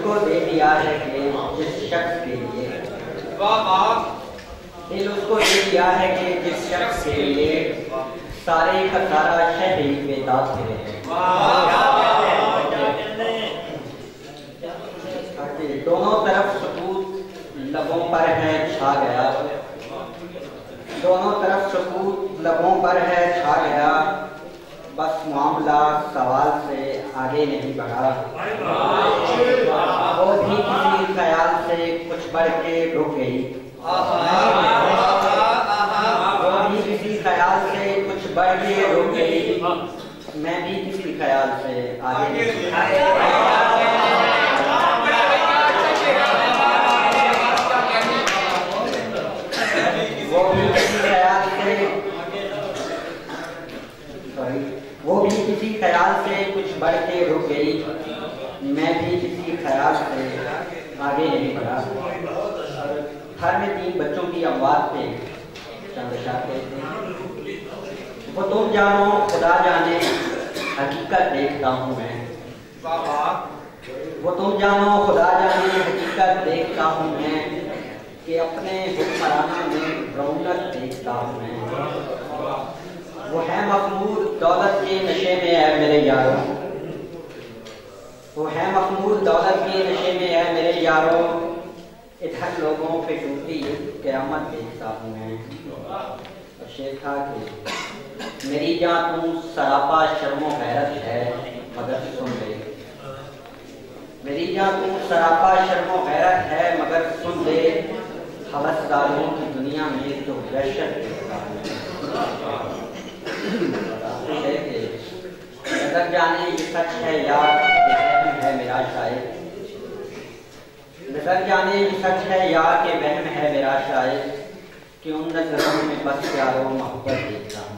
को दे दिया है कि जिस शख्स के लिए दिल उसको दे दिया है कि जिस शख्स के लिए सारे का सारा शहर ही बेदाग फिरे हैं। दोनों तरफ सुकूत लबों पर है छा गया, दोनों तरफ सुकूत लबों पर है छा गया, बस मामला सवाल से आगे नहीं बढ़ा। वो भी किसी ख्याल से कुछ बढ़ के रुक गई, वो भी किसी ख्याल से कुछ बढ़ के रुक गई, मैं भी किसी ख्याल से आगे नहीं बढ़ा। वो भी किसी ख्याल से कुछ बढ़ के रुक गई, मैं भी किसी ख्याल से आगे नहीं बढ़ा। घर में 3 बच्चों की आवाज पे चंद शाह कहते हैं, वो तुम जानो खुदा जाने हकीकत देखता हूँ मैं, वो तुम जानो खुदा जाने हकीकत देखता हूँ मैं, कि अपने हुक्मरानों में रौनक देखता हूँ मैं। वो है मखमूर दौलत के नशे में है मेरे यारों, वो है मखमूर दौलत के नशे में है मेरे यारों, इधर लोगों पे टूटी क़यामत देखता हूँ मैं। और शेर था कि मेरी जान तू सरापा शर्मो गैरत है मगर सुन ले, मेरी जान तू सरापा शर्मो गैरत है मगर सुन ले, हवसदारों की दुनिया में तो वहशत देखता हूँ। नजर जाने ये सच है यार कि वहम है मेरा शायद, नजर जाने ये सच है यार कि वहम है मेरा शायद, कि उन नजरों में बस प्यारो मोहब्बत देखता हूँ।